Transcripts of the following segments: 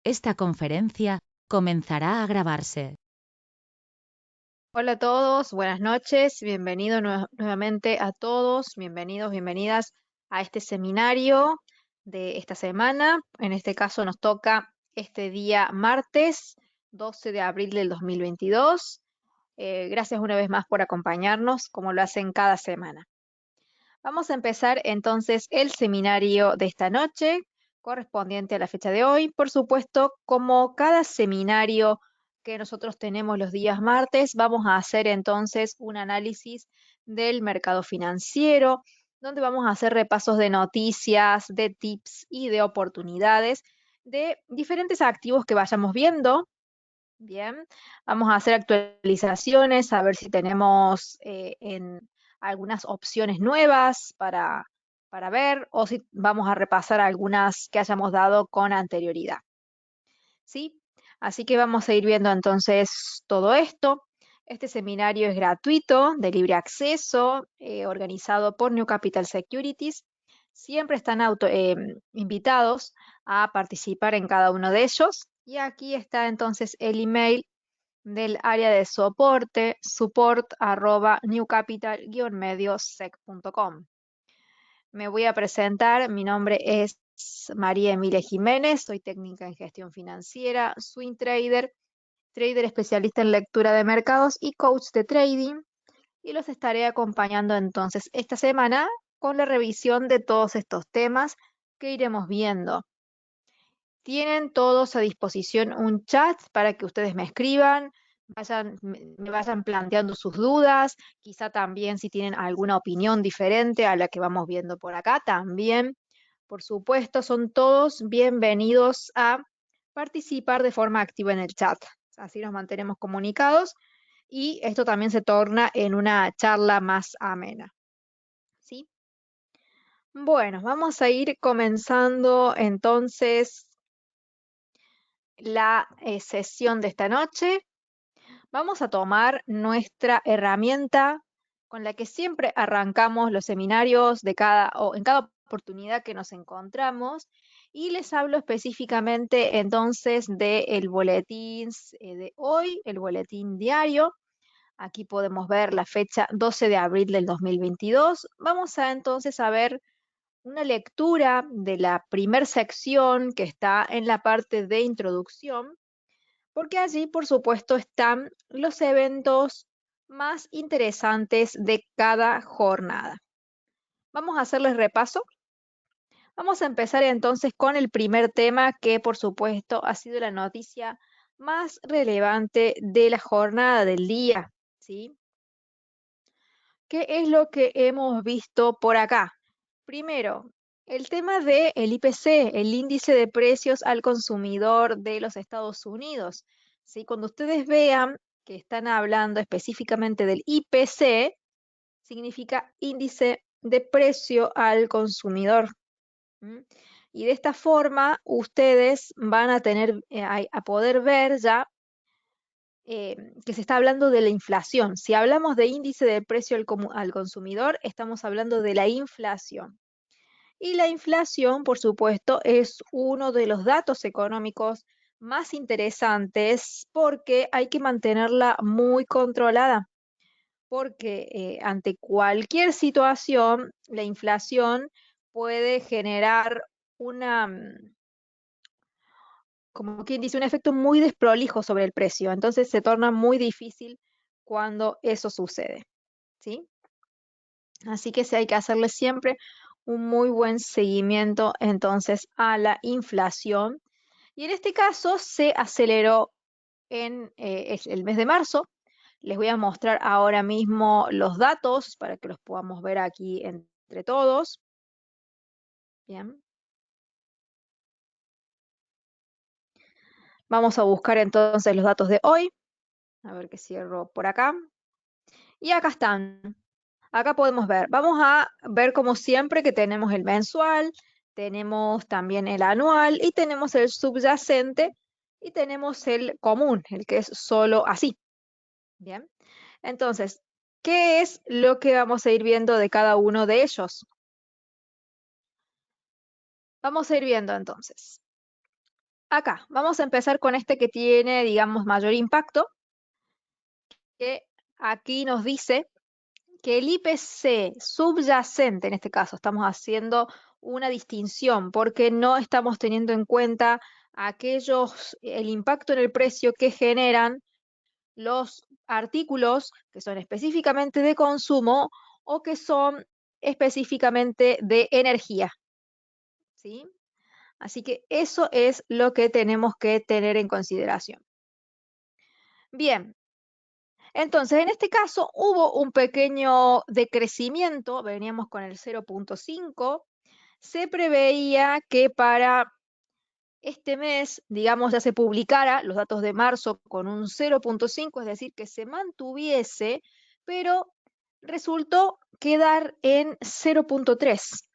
Esta conferencia comenzará a grabarse. Hola a todos, buenas noches, bienvenidos nuevamente a todos, bienvenidos, bienvenidas a este seminario de esta semana. En este caso nos toca este día martes 12 de abril del 2022. Gracias una vez más por acompañarnos, como lo hacen cada semana. Vamos a empezar entonces el seminario de esta noche, correspondiente a la fecha de hoy. Por supuesto, como cada seminario que nosotros tenemos los días martes, vamos a hacer entonces un análisis del mercado financiero, donde vamos a hacer repasos de noticias, de tips y de oportunidades de diferentes activos que vayamos viendo. Bien, vamos a hacer actualizaciones, a ver si tenemos en algunas opciones nuevas para ver o si vamos a repasar algunas que hayamos dado con anterioridad. ¿Sí? Así que vamos a ir viendo entonces todo esto. Este seminario es gratuito, de libre acceso, organizado por New Capital Securities. Siempre están invitados a participar en cada uno de ellos. Y aquí está entonces el email del área de soporte, support@newcapital-mediosec.com. Me voy a presentar, mi nombre es María Emilia Jiménez, soy técnica en gestión financiera, swing trader, trader especialista en lectura de mercados y coach de trading, y los estaré acompañando entonces esta semana con la revisión de todos estos temas que iremos viendo. Tienen todos a disposición un chat para que ustedes me escriban, me vayan planteando sus dudas, quizá también si tienen alguna opinión diferente a la que vamos viendo por acá, también, por supuesto, son todos bienvenidos a participar de forma activa en el chat. Así nos mantenemos comunicados y esto también se torna en una charla más amena. ¿Sí? Bueno, vamos a ir comenzando entonces la sesión de esta noche. Vamos a tomar nuestra herramienta con la que siempre arrancamos los seminarios en cada oportunidad que nos encontramos, y les hablo específicamente entonces del boletín de hoy, el boletín diario. Aquí podemos ver la fecha 12 de abril del 2022. Vamos a entonces a ver una lectura de la primer sección que está en la parte de introducción, porque allí, por supuesto, están los eventos más interesantes de cada jornada. Vamos a hacerles repaso. Vamos a empezar entonces con el primer tema que, por supuesto, ha sido la noticia más relevante de la jornada del día, ¿sí? ¿Qué es lo que hemos visto por acá? Primero, el tema del IPC, el índice de precios al consumidor de los Estados Unidos. ¿Sí? Cuando ustedes vean que están hablando específicamente del IPC, significa índice de precio al consumidor. ¿M? Y de esta forma ustedes van a tener a poder ver ya que se está hablando de la inflación. Si hablamos de índice de precio al consumidor, estamos hablando de la inflación. Y la inflación, por supuesto, es uno de los datos económicos más interesantes porque hay que mantenerla muy controlada, porque ante cualquier situación, la inflación puede generar una, como quien dice, un efecto muy desprolijo sobre el precio. Entonces se torna muy difícil cuando eso sucede, ¿sí? Así que sí hay que hacerle siempre un muy buen seguimiento entonces a la inflación. Y en este caso se aceleró en el mes de marzo. Les voy a mostrar ahora mismo los datos para que los podamos ver aquí entre todos. Bien. Vamos a buscar entonces los datos de hoy. A ver que cierro por acá. Y acá están. Acá podemos ver. Vamos a ver como siempre que tenemos el mensual, tenemos también el anual y tenemos el subyacente y tenemos el común, el que es solo así. Bien. Entonces, ¿qué es lo que vamos a ir viendo de cada uno de ellos? Vamos a ir viendo entonces. Acá, vamos a empezar con este que tiene, digamos, mayor impacto, que aquí nos dice que el IPC subyacente, en este caso, estamos haciendo una distinción porque no estamos teniendo en cuenta el impacto en el precio que generan los artículos que son específicamente de consumo o que son específicamente de energía, ¿sí? Así que eso es lo que tenemos que tener en consideración. Bien, entonces en este caso hubo un pequeño decrecimiento, veníamos con el 0,5. Se preveía que para este mes, digamos, ya se publicara los datos de marzo con un 0,5, es decir, que se mantuviese, pero resultó quedar en 0,3.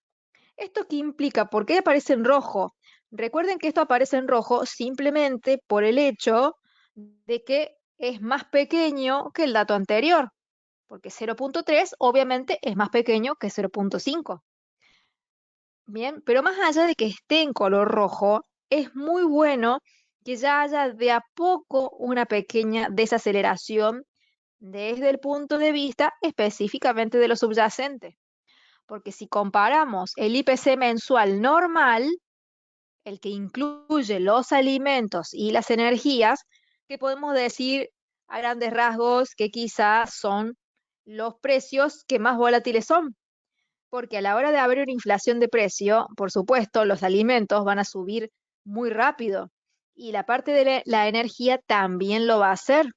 ¿Esto qué implica? ¿Por qué aparece en rojo? Recuerden que esto aparece en rojo simplemente por el hecho de que es más pequeño que el dato anterior, porque 0,3 obviamente es más pequeño que 0,5. Bien, pero más allá de que esté en color rojo, es muy bueno que ya haya de a poco una pequeña desaceleración desde el punto de vista específicamente de lo subyacente. Porque si comparamos el IPC mensual normal, el que incluye los alimentos y las energías, que podemos decir a grandes rasgos que quizás son los precios que más volátiles son, porque a la hora de haber una inflación de precio, por supuesto, los alimentos van a subir muy rápido y la parte de la energía también lo va a hacer.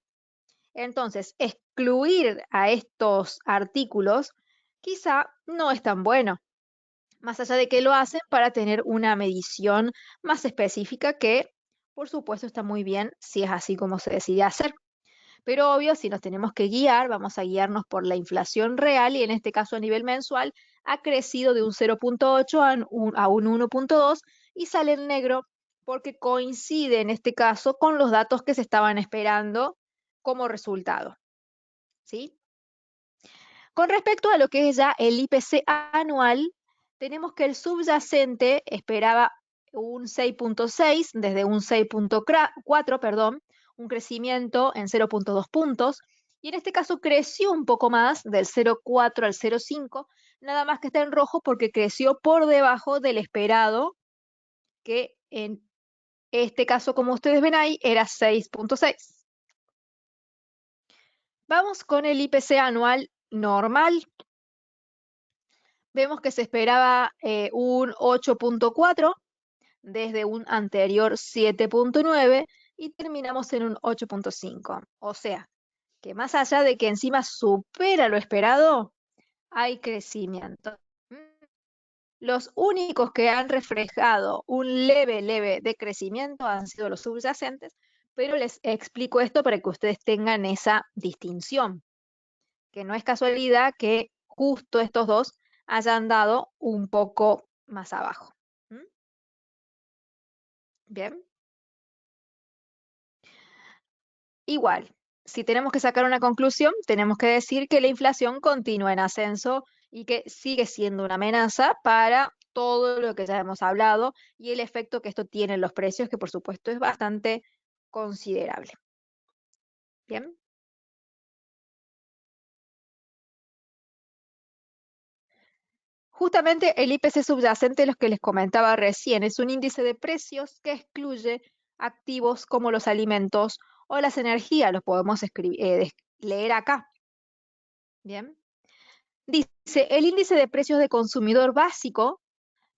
Entonces, excluir a estos artículos quizá no es tan bueno, más allá de que lo hacen para tener una medición más específica que, por supuesto, está muy bien si es así como se decide hacer. Pero obvio, si nos tenemos que guiar, vamos a guiarnos por la inflación real y en este caso a nivel mensual ha crecido de un 0,8 a un 1,2 y sale en negro porque coincide en este caso con los datos que se estaban esperando como resultado. ¿Sí? Con respecto a lo que es ya el IPC anual, tenemos que el subyacente esperaba un 6,6 desde un 6,4, perdón, un crecimiento en 0,2 puntos, y en este caso creció un poco más del 0,4 al 0,5, nada más que está en rojo porque creció por debajo del esperado, que en este caso, como ustedes ven ahí, era 6,6. Vamos con el IPC anual normal. Vemos que se esperaba un 8,4 desde un anterior 7,9 y terminamos en un 8,5. O sea, que más allá de que encima supera lo esperado, hay crecimiento. Los únicos que han reflejado un leve decrecimiento han sido los subyacentes, pero les explico esto para que ustedes tengan esa distinción, que no es casualidad que justo estos dos hayan dado un poco más abajo. ¿Mm? Bien, igual, si tenemos que sacar una conclusión, tenemos que decir que la inflación continúa en ascenso y que sigue siendo una amenaza para todo lo que ya hemos hablado y el efecto que esto tiene en los precios, que por supuesto es bastante considerable. Bien. Justamente el IPC subyacente, los que les comentaba recién, es un índice de precios que excluye activos como los alimentos o las energías. Los podemos leer acá. Bien. Dice, el índice de precios de consumidor básico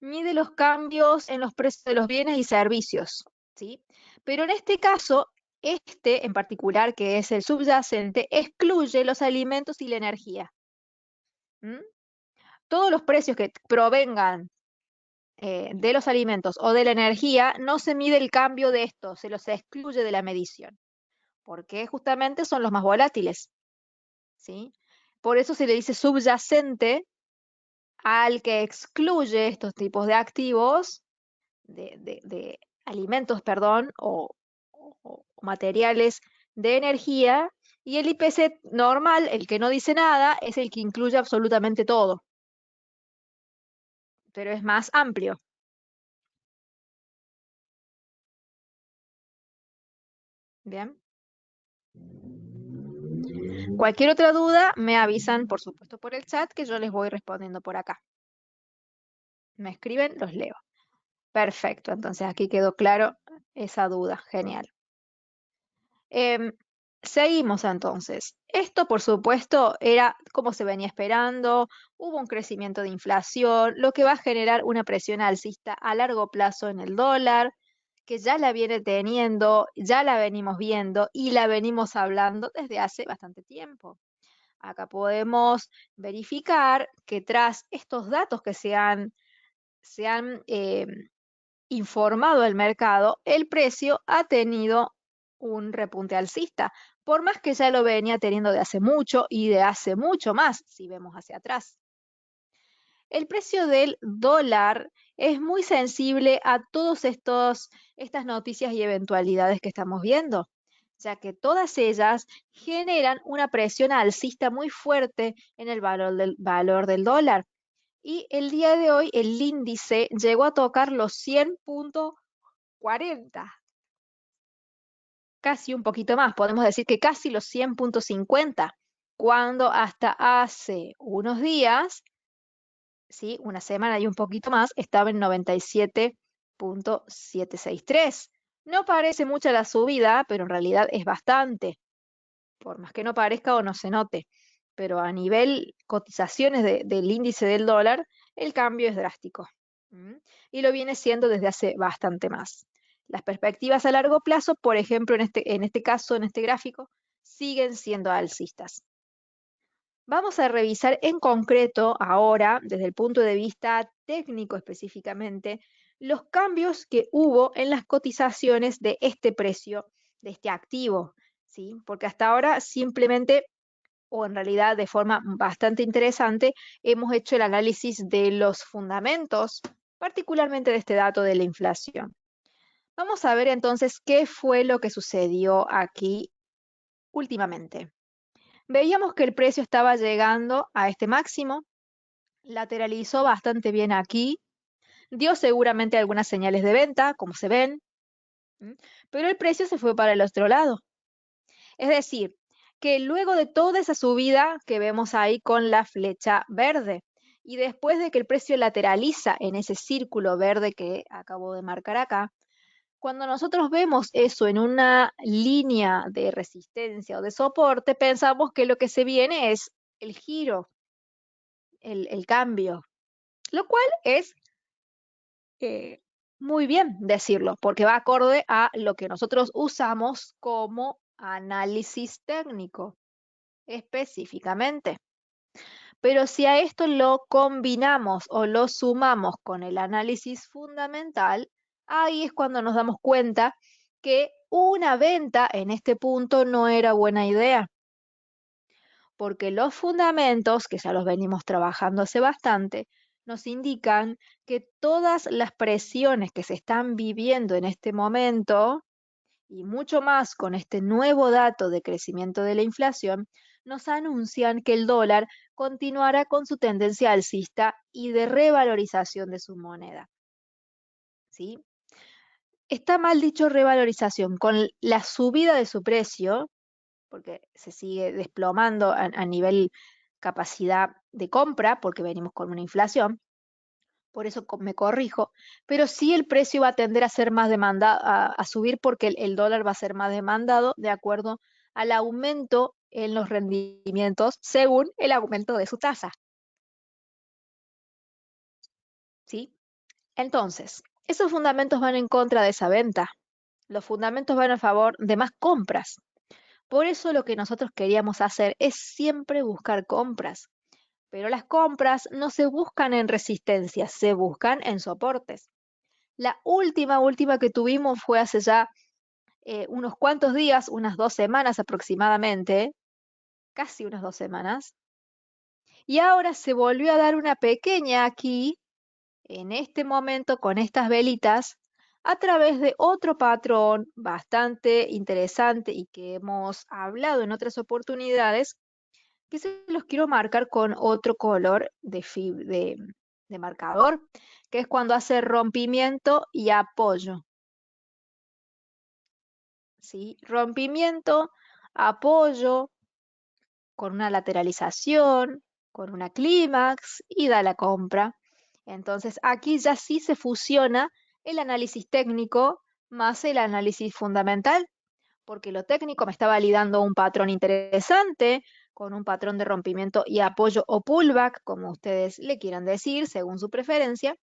mide los cambios en los precios de los bienes y servicios, ¿sí? Pero en este caso, este en particular, que es el subyacente, excluye los alimentos y la energía. ¿Mm? Todos los precios que provengan de los alimentos o de la energía, no se mide el cambio de esto, se los excluye de la medición, porque justamente son los más volátiles, ¿sí? Por eso se le dice subyacente al que excluye estos tipos de activos, de alimentos, perdón, o materiales de energía, y el IPC normal, el que no dice nada, es el que incluye absolutamente todo, pero es más amplio. Bien. Cualquier otra duda me avisan, por supuesto, por el chat, que yo les voy respondiendo por acá. Me escriben, los leo. Perfecto, entonces aquí quedó claro esa duda. Genial. Em, Seguimos entonces. Esto, por supuesto, era como se venía esperando. Hubo un crecimiento de inflación, lo que va a generar una presión alcista a largo plazo en el dólar, que ya la viene teniendo, ya la venimos viendo y la venimos hablando desde hace bastante tiempo. Acá podemos verificar que tras estos datos que se han informado el mercado, el precio ha tenido un repunte alcista, por más que ya lo venía teniendo de hace mucho y de hace mucho más, si vemos hacia atrás. El precio del dólar es muy sensible a todas estas noticias y eventualidades que estamos viendo, ya que todas ellas generan una presión alcista muy fuerte en el valor del dólar. Y el día de hoy el índice llegó a tocar los 100,40, casi un poquito más, podemos decir que casi los 100,50, cuando hasta hace unos días, ¿sí? Una semana y un poquito más, estaba en 97,763. No parece mucha la subida, pero en realidad es bastante, por más que no parezca o no se note. Pero a nivel cotizaciones del índice del dólar, el cambio es drástico. ¿M? Y lo viene siendo desde hace bastante más. Las perspectivas a largo plazo, por ejemplo, en este caso, en este gráfico, siguen siendo alcistas. Vamos a revisar en concreto ahora, desde el punto de vista técnico específicamente, los cambios que hubo en las cotizaciones de este precio, de este activo, ¿sí? Porque hasta ahora simplemente, o en realidad de forma bastante interesante, hemos hecho el análisis de los fundamentos, particularmente de este dato de la inflación. Vamos a ver entonces qué fue lo que sucedió aquí últimamente. Veíamos que el precio estaba llegando a este máximo, lateralizó bastante bien aquí, dio seguramente algunas señales de venta, como se ven, pero el precio se fue para el otro lado. Es decir, que luego de toda esa subida que vemos ahí con la flecha verde, y después de que el precio lateraliza en ese círculo verde que acabo de marcar acá, cuando nosotros vemos eso en una línea de resistencia o de soporte, pensamos que lo que se viene es el giro, el cambio, lo cual es eh, muy bien decirlo, porque va acorde a lo que nosotros usamos como análisis técnico específicamente. Pero si a esto lo combinamos o lo sumamos con el análisis fundamental, ahí es cuando nos damos cuenta que una venta en este punto no era buena idea, porque los fundamentos, que ya los venimos trabajando hace bastante, nos indican que todas las presiones que se están viviendo en este momento, y mucho más con este nuevo dato de crecimiento de la inflación, nos anuncian que el dólar continuará con su tendencia alcista y de revalorización de su moneda. ¿Sí? Está mal dicho revalorización, con la subida de su precio, porque se sigue desplomando a nivel capacidad de compra, porque venimos con una inflación, por eso me corrijo, pero sí el precio va a tender a ser más demandado, a subir porque el dólar va a ser más demandado de acuerdo al aumento en los rendimientos según el aumento de su tasa. ¿Sí? Entonces, esos fundamentos van en contra de esa venta. Los fundamentos van a favor de más compras. Por eso lo que nosotros queríamos hacer es siempre buscar compras. Pero las compras no se buscan en resistencias, se buscan en soportes. La última que tuvimos fue hace ya unos cuantos días, unas 2 semanas aproximadamente, casi unas 2 semanas, y ahora se volvió a dar una pequeña aquí, en este momento, con estas velitas, a través de otro patrón bastante interesante y que hemos hablado en otras oportunidades, que se los quiero marcar con otro color de marcador, que es cuando hace rompimiento y apoyo. ¿sí? Rompimiento, apoyo, con una lateralización, con una clímax y da la compra. Entonces aquí ya sí se fusiona el análisis técnico más el análisis fundamental, porque lo técnico me está validando un patrón interesante, con un patrón de rompimiento y apoyo o pullback, como ustedes le quieran decir, según su preferencia,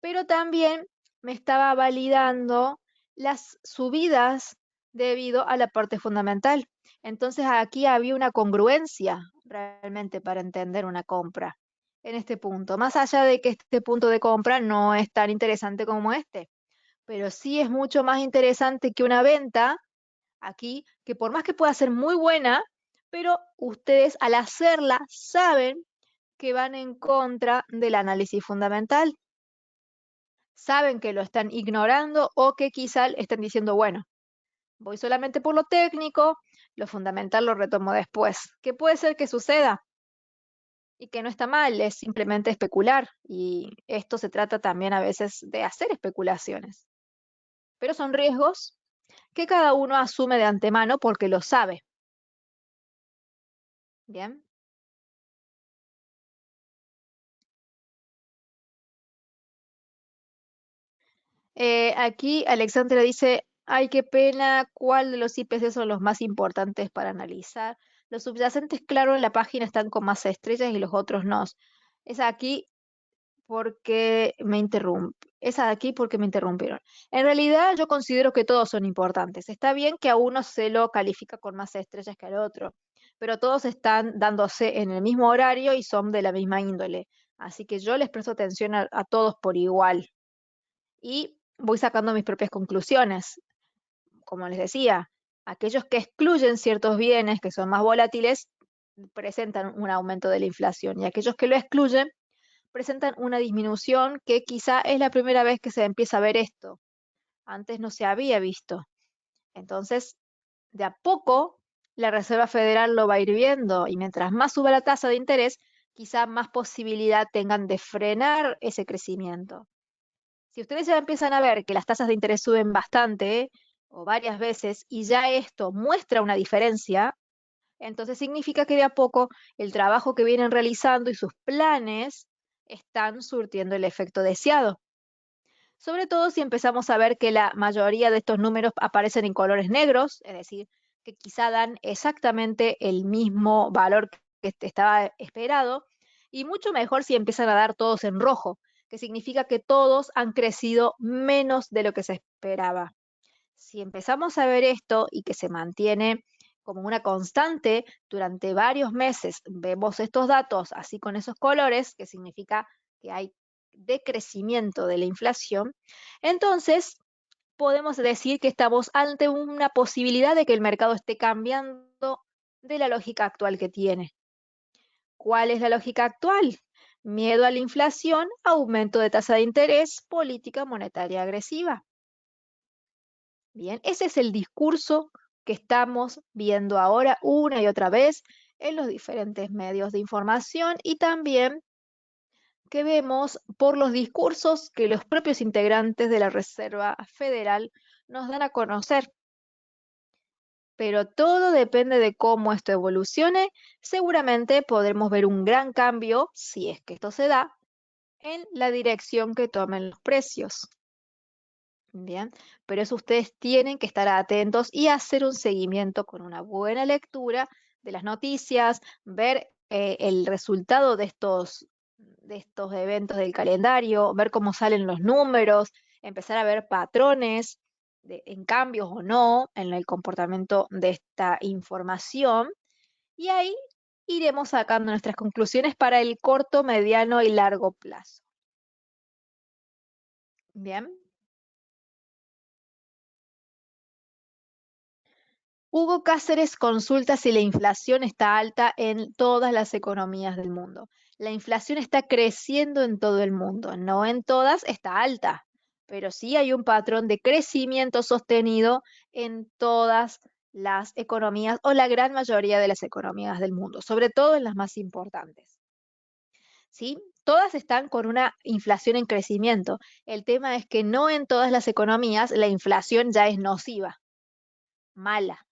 pero también me estaba validando las subidas debido a la parte fundamental. Entonces aquí había una congruencia realmente para entender una compra en este punto, más allá de que este punto de compra no es tan interesante como este, pero sí es mucho más interesante que una venta aquí, que por más que pueda ser muy buena, pero ustedes al hacerla saben que van en contra del análisis fundamental, saben que lo están ignorando o que quizá están diciendo, bueno, voy solamente por lo técnico, lo fundamental lo retomo después. ¿Qué puede ser que suceda? Y que no está mal, es simplemente especular. Y esto se trata también a veces de hacer especulaciones. Pero son riesgos que cada uno asume de antemano porque lo sabe. Bien. Aquí Alexandra dice, ay, qué pena, ¿cuál de los IPC son los más importantes para analizar? Los subyacentes, claro, en la página están con más estrellas y los otros no. Es aquí porque me Es aquí porque me interrumpieron. En realidad yo considero que todos son importantes. Está bien que a uno se lo califica con más estrellas que al otro, pero todos están dándose en el mismo horario y son de la misma índole. Así que yo les presto atención a todos por igual y voy sacando mis propias conclusiones. Como les decía, aquellos que excluyen ciertos bienes que son más volátiles presentan un aumento de la inflación y aquellos que lo excluyen presentan una disminución que quizá es la primera vez que se empieza a ver esto. Antes no se había visto. Entonces, de a poco, la Reserva Federal lo va a ir viendo y mientras más suba la tasa de interés, quizá más posibilidad tengan de frenar ese crecimiento. Si ustedes ya empiezan a ver que las tasas de interés suben bastante o varias veces y ya esto muestra una diferencia, entonces significa que de a poco el trabajo que vienen realizando y sus planes están surtiendo el efecto deseado. Sobre todo si empezamos a ver que la mayoría de estos números aparecen en colores negros, es decir, que quizá dan exactamente el mismo valor que estaba esperado, y mucho mejor si empiezan a dar todos en rojo, que significa que todos han crecido menos de lo que se esperaba. Si empezamos a ver esto y que se mantiene como una constante durante varios meses, vemos estos datos así con esos colores, que significa que hay decrecimiento de la inflación, entonces podemos decir que estamos ante una posibilidad de que el mercado esté cambiando de la lógica actual que tiene. ¿Cuál es la lógica actual? Miedo a la inflación, aumento de tasa de interés, política monetaria agresiva. Bien, ese es el discurso que estamos viendo ahora una y otra vez en los diferentes medios de información y también que vemos por los discursos que los propios integrantes de la Reserva Federal nos dan a conocer. Pero todo depende de cómo esto evolucione. Seguramente podremos ver un gran cambio, si es que esto se da, en la dirección que tomen los precios. Bien, pero eso ustedes tienen que estar atentos y hacer un seguimiento con una buena lectura de las noticias, ver el resultado de estos eventos del calendario, ver cómo salen los números, empezar a ver patrones en cambios o no en el comportamiento de esta información y ahí iremos sacando nuestras conclusiones para el corto, mediano y largo plazo. Bien. Hugo Cáceres consulta si la inflación está alta en todas las economías del mundo. La inflación está creciendo en todo el mundo, no en todas está alta, pero sí hay un patrón de crecimiento sostenido en todas las economías o la gran mayoría de las economías del mundo, sobre todo en las más importantes. ¿Sí? Todas están con una inflación en crecimiento. El tema es que no en todas las economías la inflación ya es nociva. mala,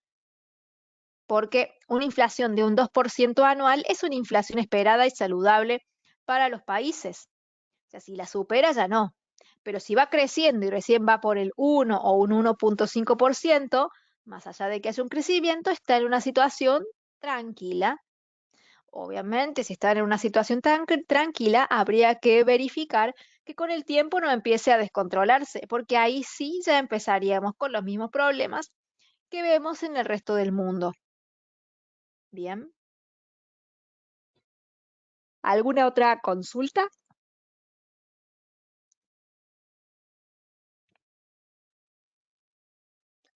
porque una inflación de un 2% anual es una inflación esperada y saludable para los países. O sea, si la supera ya no. Pero si va creciendo y recién va por el 1 o un 1,5%, más allá de que haya un crecimiento, está en una situación tranquila. Obviamente, si está en una situación tan tranquila, habría que verificar que con el tiempo no empiece a descontrolarse, porque ahí sí ya empezaríamos con los mismos problemas que vemos en el resto del mundo. Bien. ¿Alguna otra consulta?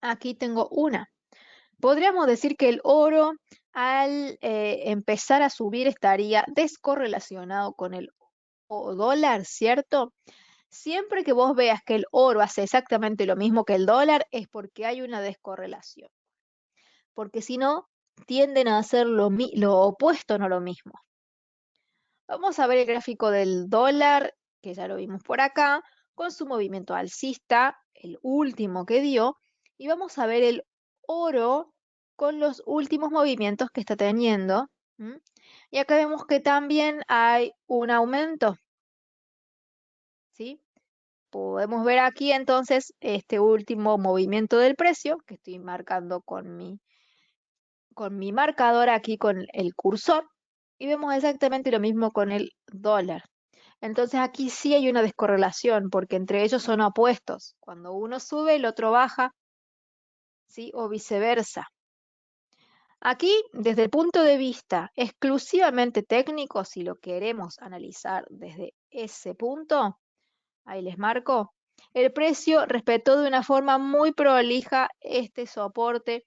Aquí tengo una. Podríamos decir que el oro al empezar a subir estaría descorrelacionado con el dólar, ¿cierto? Siempre que vos veas que el oro hace exactamente lo mismo que el dólar es porque hay una descorrelación, porque si no, tienden a hacer lo opuesto, no lo mismo. Vamos a ver el gráfico del dólar, que ya lo vimos por acá, con su movimiento alcista, el último que dio, y vamos a ver el oro con los últimos movimientos que está teniendo. ¿M? Y acá vemos que también hay un aumento, ¿sí? Podemos ver aquí entonces este último movimiento del precio, que estoy marcando con mi marcador aquí con el cursor, y vemos exactamente lo mismo con el dólar. Entonces aquí sí hay una descorrelación, porque entre ellos son opuestos. Cuando uno sube, el otro baja, ¿sí? O viceversa. Aquí, desde el punto de vista exclusivamente técnico, si lo queremos analizar desde ese punto, ahí les marco, el precio respetó de una forma muy prolija este soporte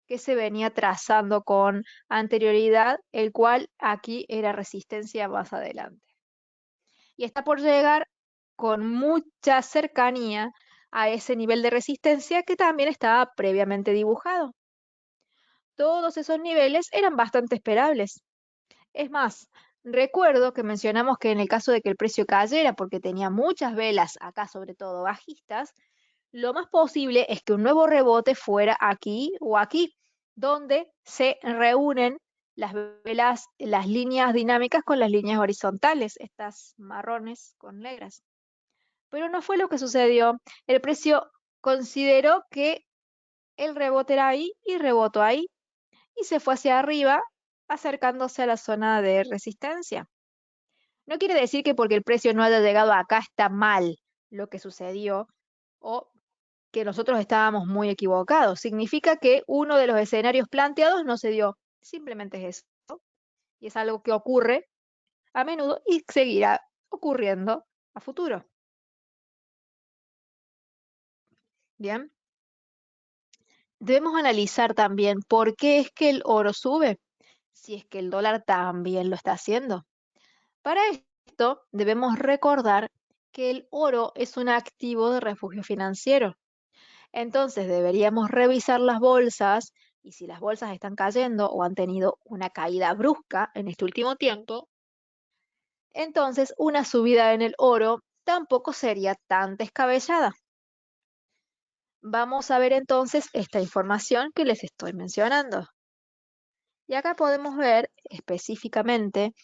que se venía trazando con anterioridad, el cual aquí era resistencia más adelante. Y está por llegar con mucha cercanía a ese nivel de resistencia que también estaba previamente dibujado. Todos esos niveles eran bastante esperables. Es más, recuerdo que mencionamos que en el caso de que el precio cayera, porque tenía muchas velas acá, sobre todo bajistas, lo más posible es que un nuevo rebote fuera aquí o aquí, donde se reúnen las velas, las líneas dinámicas con las líneas horizontales, estas marrones con negras. Pero no fue lo que sucedió. El precio consideró que el rebote era ahí y rebotó ahí y se fue hacia arriba, acercándose a la zona de resistencia. No quiere decir que porque el precio no haya llegado acá está mal lo que sucedió o que nosotros estábamos muy equivocados. Significa que uno de los escenarios planteados no se dio. Simplemente es eso. Y es algo que ocurre a menudo y seguirá ocurriendo a futuro. Bien. Debemos analizar también por qué es que el oro sube, si es que el dólar también lo está haciendo. Para esto, debemos recordar que el oro es un activo de refugio financiero. Entonces, deberíamos revisar las bolsas y si las bolsas están cayendo o han tenido una caída brusca en este último tiempo, entonces una subida en el oro tampoco sería tan descabellada. Vamos a ver entonces esta información que les estoy mencionando. Y acá podemos ver específicamente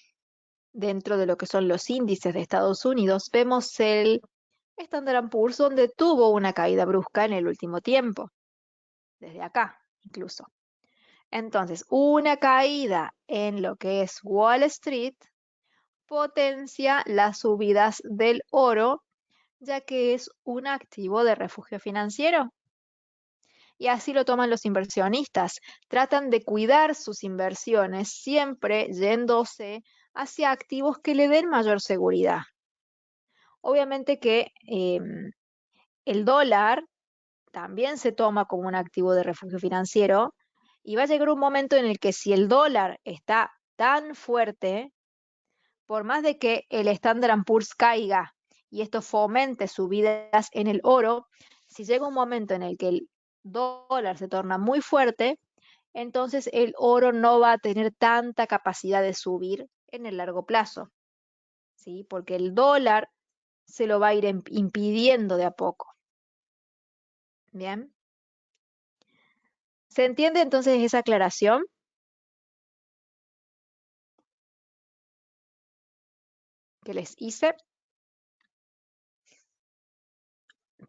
dentro de lo que son los índices de Estados Unidos, vemos el Standard Poor's donde tuvo una caída brusca en el último tiempo, desde acá incluso. Entonces, una caída en lo que es Wall Street potencia las subidas del oro, ya que es un activo de refugio financiero. Y así lo toman los inversionistas. Tratan de cuidar sus inversiones, siempre yéndose hacia activos que le den mayor seguridad. Obviamente que el dólar también se toma como un activo de refugio financiero y va a llegar un momento en el que si el dólar está tan fuerte, por más de que el Standard Poor's caiga y esto fomente subidas en el oro, si llega un momento en el que el dólar se torna muy fuerte, entonces el oro no va a tener tanta capacidad de subir en el largo plazo, ¿sí? Porque el dólar se lo va a ir impidiendo de a poco. Bien. ¿Se entiende entonces esa aclaración que les hice?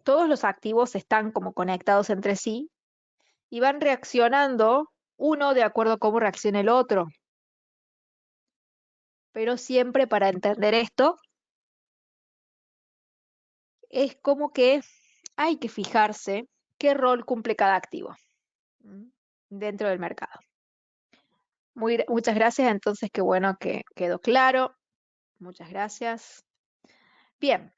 Todos los activos están como conectados entre sí y van reaccionando uno de acuerdo a cómo reacciona el otro. Pero siempre para entender esto es como que hay que fijarse qué rol cumple cada activo dentro del mercado. Muchas gracias, entonces qué bueno que quedó claro. Muchas gracias. Bien,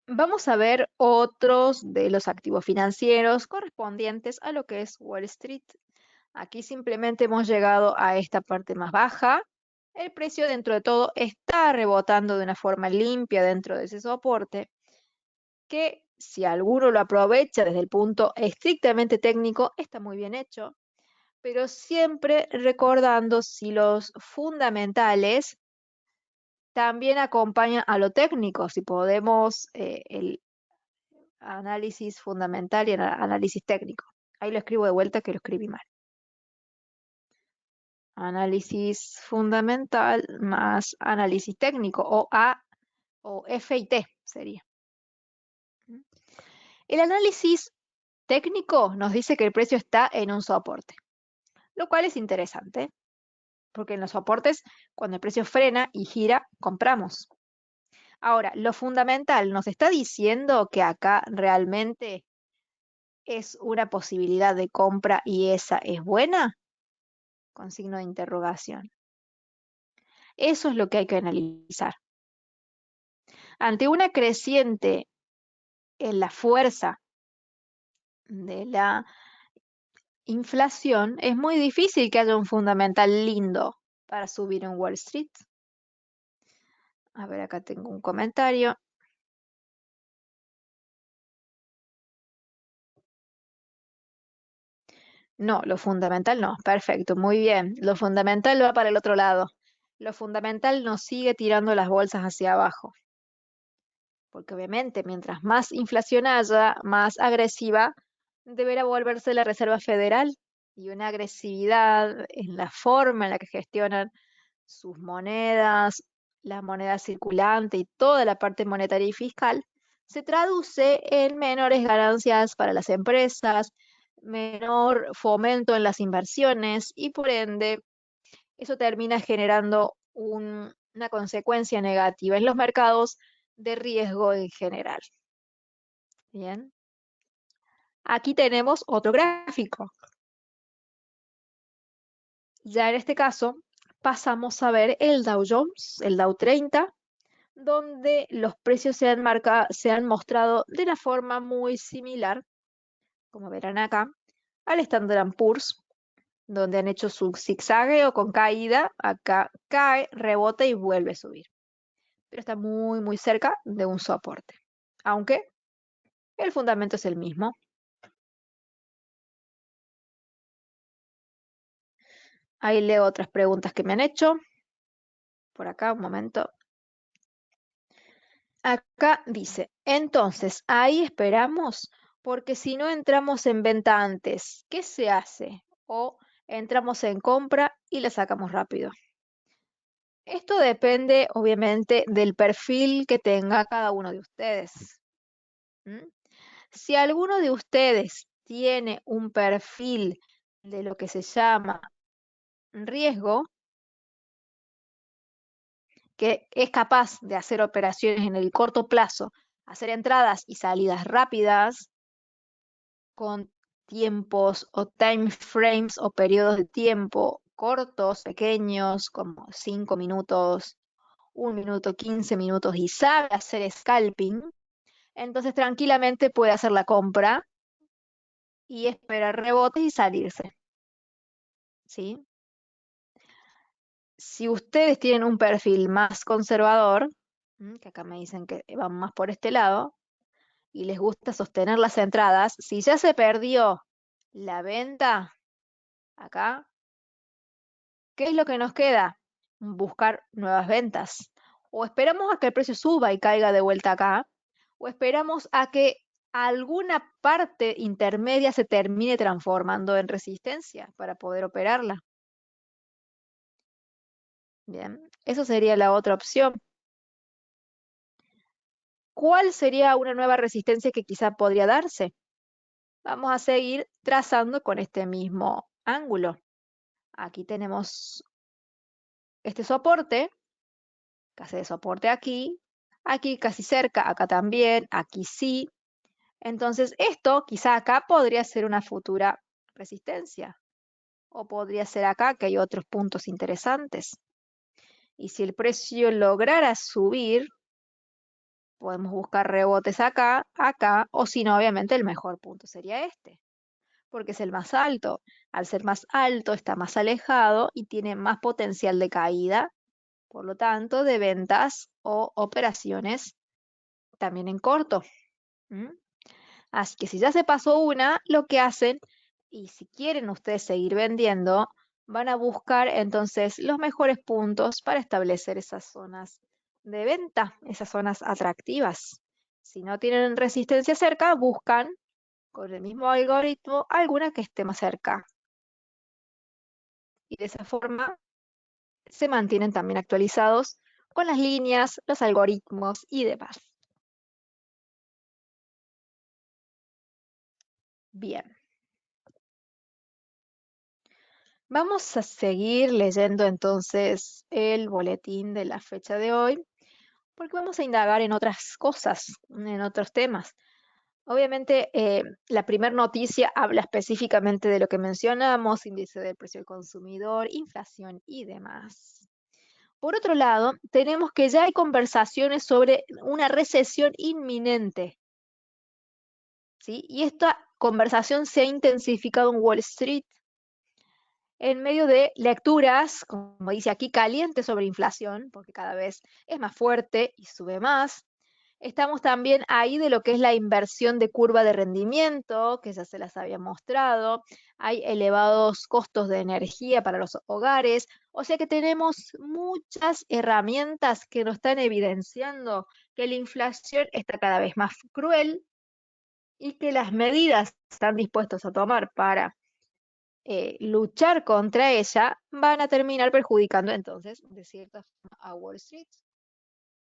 vamos a ver otros de los activos financieros correspondientes a lo que es Wall Street. Aquí simplemente hemos llegado a esta parte más baja. El precio dentro de todo está rebotando de una forma limpia dentro de ese soporte, que si alguno lo aprovecha desde el punto estrictamente técnico, está muy bien hecho, pero siempre recordando si los fundamentales también acompañan a lo técnico, si podemos el análisis fundamental y el análisis técnico. Ahí lo escribo de vuelta que lo escribí mal. Análisis fundamental más análisis técnico, o F y T sería. El análisis técnico nos dice que el precio está en un soporte, lo cual es interesante, porque en los soportes, cuando el precio frena y gira, compramos. Ahora, lo fundamental nos está diciendo que acá realmente es una posibilidad de compra y esa es buena, con signo de interrogación. Eso es lo que hay que analizar. Ante una creciente en la fuerza de la inflación, es muy difícil que haya un fundamental lindo para subir en Wall Street. A ver, acá tengo un comentario. No, lo fundamental no. Perfecto, muy bien. Lo fundamental va para el otro lado. Lo fundamental nos sigue tirando las bolsas hacia abajo. Porque obviamente, mientras más inflación haya, más agresiva deberá volverse la Reserva Federal, y una agresividad en la forma en la que gestionan sus monedas, la moneda circulante y toda la parte monetaria y fiscal, se traduce en menores ganancias para las empresas, menor fomento en las inversiones y por ende eso termina generando una consecuencia negativa en los mercados de riesgo en general. Bien. Aquí tenemos otro gráfico. Ya en este caso pasamos a ver el Dow Jones, el Dow 30, donde los precios se han mostrado de una forma muy similar, como verán acá, al Standard Poor's, donde han hecho su zigzagueo con caída. Acá cae, rebota y vuelve a subir. Pero está muy, muy cerca de un soporte, aunque el fundamento es el mismo. Ahí leo otras preguntas que me han hecho. Por acá, un momento. Acá dice, entonces, ahí esperamos, porque si no entramos en venta antes, ¿qué se hace? O entramos en compra y la sacamos rápido. Esto depende, obviamente, del perfil que tenga cada uno de ustedes. ¿Mm? Si alguno de ustedes tiene un perfil de lo que se llama riesgo, que es capaz de hacer operaciones en el corto plazo, hacer entradas y salidas rápidas, con tiempos o time frames o periodos de tiempo cortos, pequeños, como 5 minutos, 1 minuto, 15 minutos, y sabe hacer scalping, entonces tranquilamente puede hacer la compra y esperar rebotes y salirse. ¿Sí? Si ustedes tienen un perfil más conservador, que acá me dicen que van más por este lado, y les gusta sostener las entradas, si ya se perdió la venta, acá, ¿qué es lo que nos queda? Buscar nuevas ventas. O esperamos a que el precio suba y caiga de vuelta acá, o esperamos a que alguna parte intermedia se termine transformando en resistencia para poder operarla. Bien, eso sería la otra opción. ¿Cuál sería una nueva resistencia que quizá podría darse? Vamos a seguir trazando con este mismo ángulo. Aquí tenemos este soporte, que hace de soporte aquí casi cerca, acá también, aquí sí. Entonces esto quizá acá podría ser una futura resistencia, o podría ser acá que hay otros puntos interesantes. Y si el precio lograra subir, podemos buscar rebotes acá, acá, o si no, obviamente el mejor punto sería este, porque es el más alto. Al ser más alto, está más alejado y tiene más potencial de caída, por lo tanto, de ventas o operaciones también en corto. ¿Mm? Así que si ya se pasó una, lo que hacen, y si quieren ustedes seguir vendiendo, van a buscar entonces los mejores puntos para establecer esas zonas de venta, esas zonas atractivas. Si no tienen resistencia cerca, buscan con el mismo algoritmo alguna que esté más cerca. Y de esa forma se mantienen también actualizados con las líneas, los algoritmos y demás. Bien. Vamos a seguir leyendo entonces el boletín de la fecha de hoy, porque vamos a indagar en otras cosas, en otros temas. Obviamente, la primera noticia habla específicamente de lo que mencionamos, índice del precio del consumidor, inflación y demás. Por otro lado, tenemos que ya hay conversaciones sobre una recesión inminente, ¿sí? Y esta conversación se ha intensificado en Wall Street en medio de lecturas, como dice aquí, calientes sobre inflación, porque cada vez es más fuerte y sube más. Estamos también ahí de lo que es la inversión de curva de rendimiento, que ya se las había mostrado. Hay elevados costos de energía para los hogares. O sea que tenemos muchas herramientas que nos están evidenciando que la inflación está cada vez más cruel y que las medidas que están dispuestos a tomar para luchar contra ella van a terminar perjudicando entonces de cierta forma a Wall Street.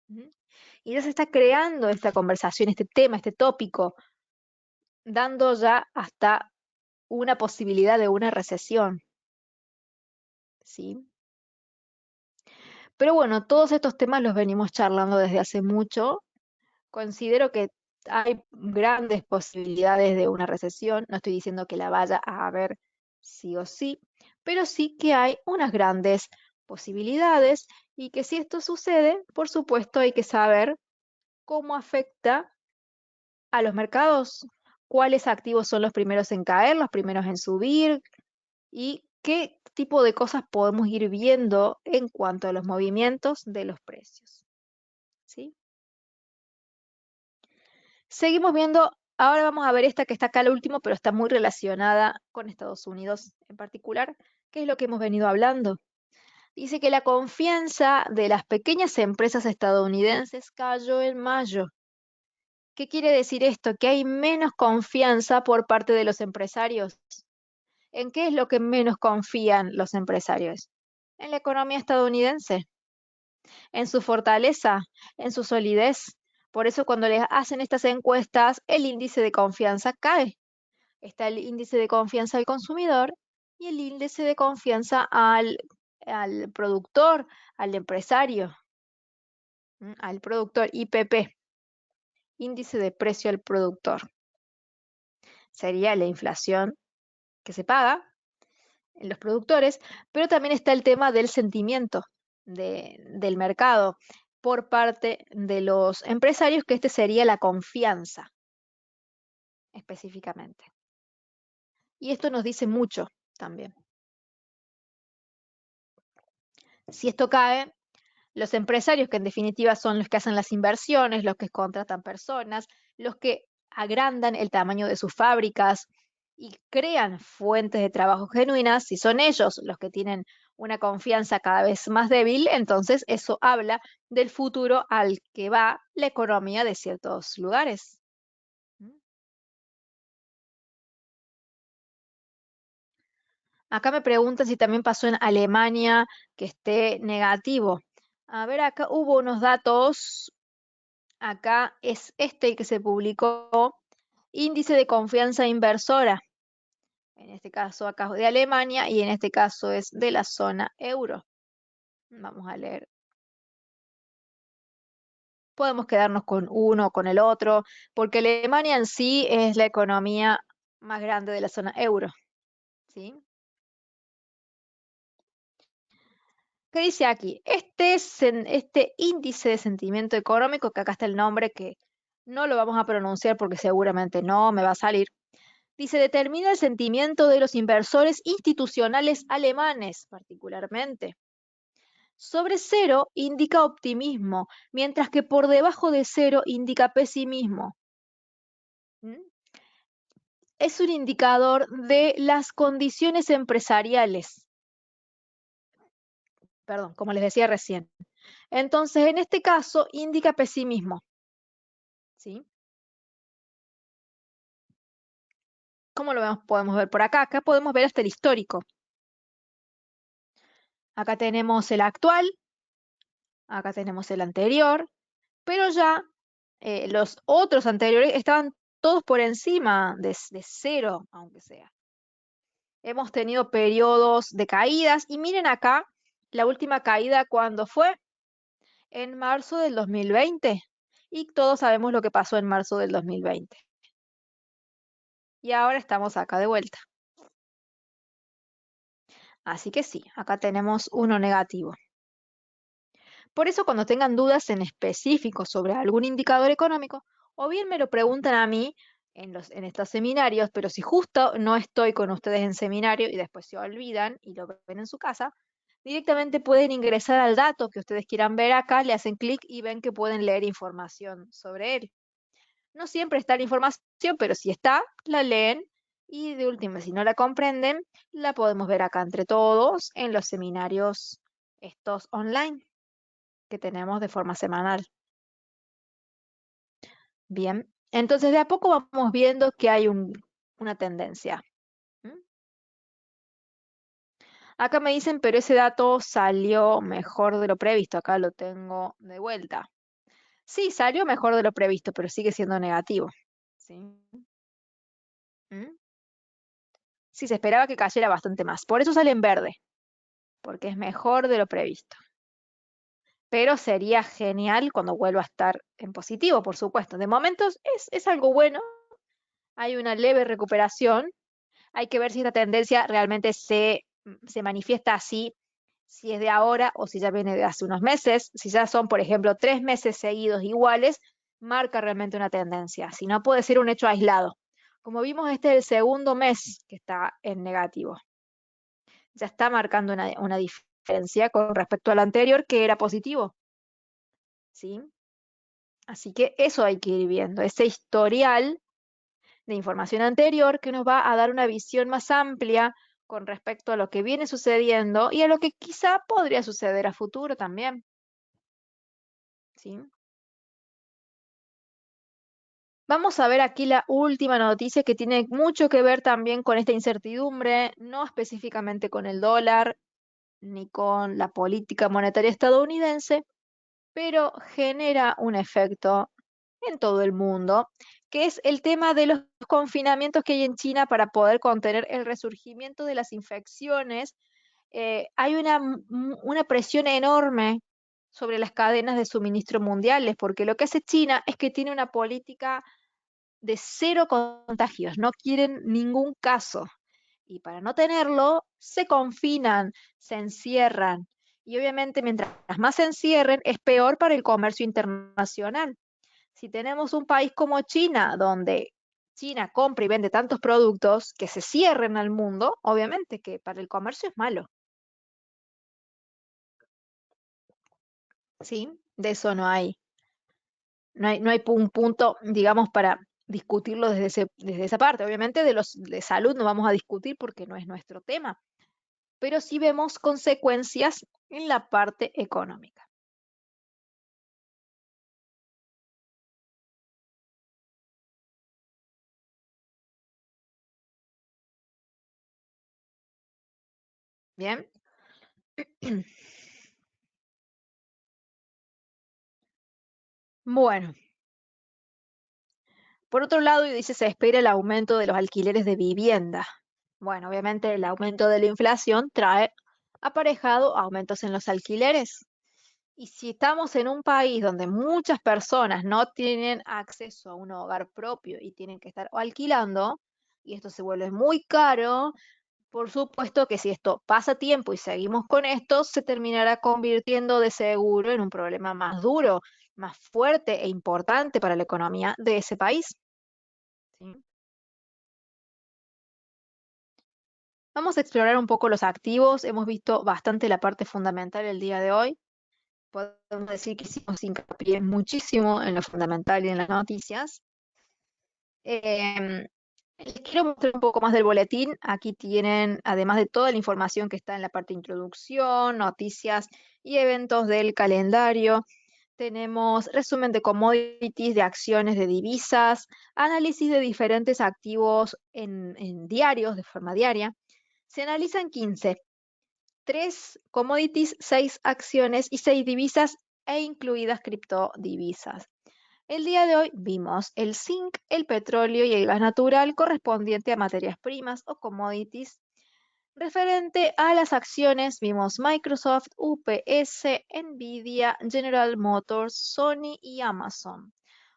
Ujú. Y ya se está creando esta conversación, este tema, este tópico, dando ya hasta una posibilidad de una recesión, ¿sí? Pero bueno, todos estos temas los venimos charlando desde hace mucho. Considero que hay grandes posibilidades de una recesión. No estoy diciendo que la vaya a haber sí o sí, pero sí que hay unas grandes posibilidades y que si esto sucede, por supuesto hay que saber cómo afecta a los mercados, cuáles activos son los primeros en caer, los primeros en subir y qué tipo de cosas podemos ir viendo en cuanto a los movimientos de los precios, ¿sí? Seguimos viendo, ahora vamos a ver esta que está acá al último, pero está muy relacionada con Estados Unidos en particular, que es lo que hemos venido hablando. Dice que la confianza de las pequeñas empresas estadounidenses cayó en mayo. ¿Qué quiere decir esto? Que hay menos confianza por parte de los empresarios. ¿En qué es lo que menos confían los empresarios? En la economía estadounidense, en su fortaleza, en su solidez. Por eso cuando les hacen estas encuestas, el índice de confianza cae. Está el índice de confianza al consumidor y el índice de confianza al productor, al empresario, al productor IPP, índice de precio al productor. Sería la inflación que se paga en los productores, pero también está el tema del sentimiento del mercado por parte de los empresarios, que este sería la confianza específicamente. Y esto nos dice mucho también. Si esto cae, los empresarios, que en definitiva son los que hacen las inversiones, los que contratan personas, los que agrandan el tamaño de sus fábricas y crean fuentes de trabajo genuinas, si son ellos los que tienen una confianza cada vez más débil, entonces eso habla del futuro al que va la economía de ciertos lugares. Acá me preguntan si también pasó en Alemania que esté negativo. A ver, acá hubo unos datos. Acá es este el que se publicó. Índice de confianza inversora. En este caso acá es de Alemania y en este caso es de la zona euro. Vamos a leer. Podemos quedarnos con uno o con el otro, porque Alemania en sí es la economía más grande de la zona euro. ¿Sí? ¿Qué dice aquí? Este índice de sentimiento económico, que acá está el nombre, que no lo vamos a pronunciar porque seguramente no me va a salir, dice, determina el sentimiento de los inversores institucionales alemanes, particularmente. Sobre cero indica optimismo, mientras que por debajo de cero indica pesimismo. ¿Mm? Es un indicador de las condiciones empresariales. Perdón, como les decía recién. Entonces, en este caso, indica pesimismo. ¿Sí? ¿Cómo lo vemos? Podemos ver por acá. Acá podemos ver hasta el histórico. Acá tenemos el actual, acá tenemos el anterior, pero ya los otros anteriores estaban todos por encima de cero, aunque sea. Hemos tenido periodos de caídas y miren acá, la última caída, ¿cuándo fue? En marzo del 2020. Y todos sabemos lo que pasó en marzo del 2020. Y ahora estamos acá de vuelta. Así que sí, acá tenemos uno negativo. Por eso cuando tengan dudas en específico sobre algún indicador económico, o bien me lo preguntan a mí en estos seminarios, pero si justo no estoy con ustedes en seminario y después se olvidan y lo ven en su casa, directamente pueden ingresar al dato que ustedes quieran ver acá, le hacen clic y ven que pueden leer información sobre él. No siempre está la información, pero si está, la leen y de última, si no la comprenden, la podemos ver acá entre todos en los seminarios estos online que tenemos de forma semanal. Bien, entonces de a poco vamos viendo que hay una tendencia. ¿Mm? Acá me dicen, pero ese dato salió mejor de lo previsto. Acá lo tengo de vuelta. Sí, salió mejor de lo previsto, pero sigue siendo negativo. ¿Sí? ¿Mm? Sí, se esperaba que cayera bastante más. Por eso sale en verde, porque es mejor de lo previsto. Pero sería genial cuando vuelva a estar en positivo, por supuesto. De momento es algo bueno, hay una leve recuperación. Hay que ver si esta tendencia realmente se manifiesta así, si es de ahora o si ya viene de hace unos meses. Si ya son, por ejemplo, 3 meses seguidos iguales, marca realmente una tendencia. Si no, puede ser un hecho aislado. Como vimos, este es el segundo mes que está en negativo. Ya está marcando una diferencia con respecto al anterior, que era positivo. ¿Sí? Así que eso hay que ir viendo, ese historial de información anterior que nos va a dar una visión más amplia con respecto a lo que viene sucediendo y a lo que quizá podría suceder a futuro también. ¿Sí? Vamos a ver aquí la última noticia que tiene mucho que ver también con esta incertidumbre, no específicamente con el dólar ni con la política monetaria estadounidense, pero genera un efecto en todo el mundo, que es el tema de los confinamientos que hay en China para poder contener el resurgimiento de las infecciones. Hay una presión enorme sobre las cadenas de suministro mundiales, porque lo que hace China es que tiene una política de cero contagios, no quieren ningún caso. Y para no tenerlo, se confinan, se encierran. Y obviamente mientras más se encierren, es peor para el comercio internacional. Si tenemos un país como China, donde China compra y vende tantos productos que se cierren al mundo, obviamente que para el comercio es malo, ¿sí? De eso no hay un punto, digamos, para discutirlo desde esa parte. Obviamente de los de salud no vamos a discutir porque no es nuestro tema, pero sí vemos consecuencias en la parte económica. Bien. Bueno, por otro lado, dice, se espera el aumento de los alquileres de vivienda. Bueno, obviamente el aumento de la inflación trae aparejado aumentos en los alquileres. Y si estamos en un país donde muchas personas no tienen acceso a un hogar propio y tienen que estar alquilando, y esto se vuelve muy caro, por supuesto que si esto pasa tiempo y seguimos con esto, se terminará convirtiendo de seguro en un problema más duro, más fuerte e importante para la economía de ese país. ¿Sí? Vamos a explorar un poco los activos. Hemos visto bastante la parte fundamental el día de hoy. Podemos decir que hicimos hincapié muchísimo en lo fundamental y en las noticias. Em, Les quiero mostrar un poco más del boletín. Aquí tienen, además de toda la información que está en la parte de introducción, noticias y eventos del calendario, tenemos resumen de commodities, de acciones, de divisas, análisis de diferentes activos en diarios, de forma diaria. Se analizan 15, 3 commodities, 6 acciones y 6 divisas e incluidas criptodivisas. El día de hoy vimos el zinc, el petróleo y el gas natural correspondiente a materias primas o commodities. Referente a las acciones, vimos Microsoft, UPS, Nvidia, General Motors, Sony y Amazon.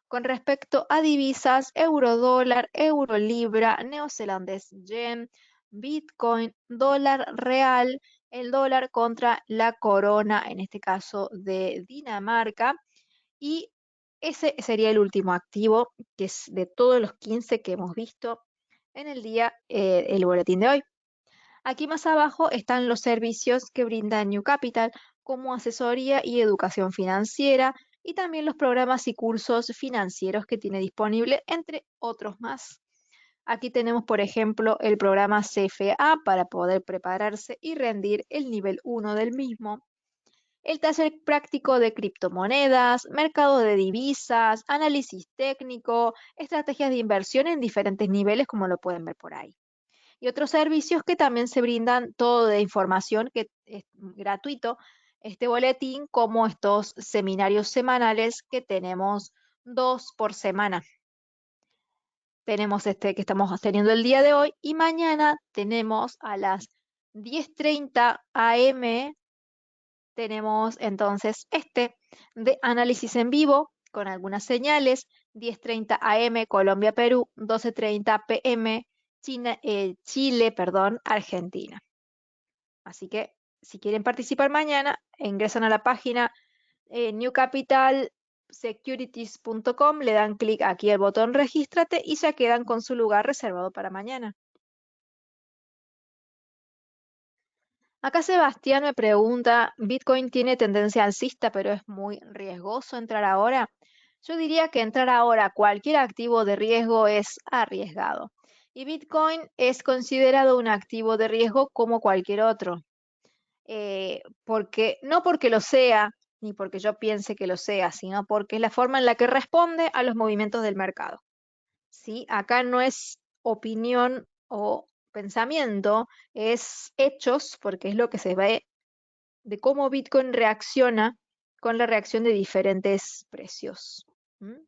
Con respecto a divisas, eurodólar, eurolibra, neozelandés yen, Bitcoin, dólar real, el dólar contra la corona, en este caso de Dinamarca, y ese sería el último activo, que es de todos los 15 que hemos visto en el día, el boletín de hoy. Aquí más abajo están los servicios que brinda New Capital, como asesoría y educación financiera, y también los programas y cursos financieros que tiene disponible, entre otros más. Aquí tenemos, por ejemplo, el programa CFA para poder prepararse y rendir el nivel 1 del mismo, el taller práctico de criptomonedas, mercado de divisas, análisis técnico, estrategias de inversión en diferentes niveles, como lo pueden ver por ahí. Y otros servicios que también se brindan todo de información que es gratuito, este boletín, como estos seminarios semanales que tenemos 2 por semana. Tenemos este que estamos teniendo el día de hoy y mañana tenemos a las 10:30 am. Tenemos entonces este de análisis en vivo con algunas señales, 10:30 am Colombia-Perú, 12:30 pm Chile, perdón, Argentina. Así que si quieren participar mañana, ingresan a la página newcapitalsecurities.com, le dan clic aquí al botón regístrate y ya quedan con su lugar reservado para mañana. Acá Sebastián me pregunta, ¿Bitcoin tiene tendencia alcista, pero es muy riesgoso entrar ahora? Yo diría que entrar ahora a cualquier activo de riesgo es arriesgado. Y Bitcoin es considerado un activo de riesgo como cualquier otro. No porque lo sea, ni porque yo piense que lo sea, sino porque es la forma en la que responde a los movimientos del mercado. ¿Sí? Acá no es opinión o pensamiento, es hechos, porque es lo que se ve de cómo Bitcoin reacciona con la reacción de diferentes precios. ¿Mm?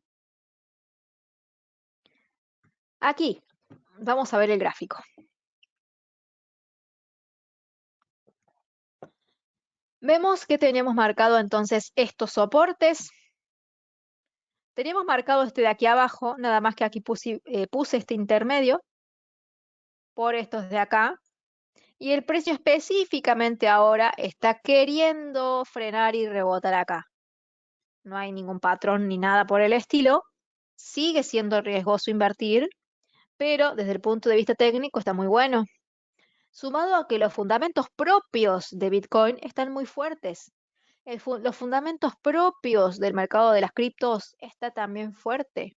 Aquí vamos a ver el gráfico. Vemos que teníamos marcado entonces estos soportes. Teníamos marcado este de aquí abajo, nada más que aquí puse este intermedio por estos de acá. Y el precio específicamente ahora está queriendo frenar y rebotar acá. No hay ningún patrón ni nada por el estilo. Sigue siendo riesgoso invertir, pero desde el punto de vista técnico está muy bueno. Sumado a que los fundamentos propios de Bitcoin están muy fuertes. Los fundamentos propios del mercado de las criptos está también fuerte.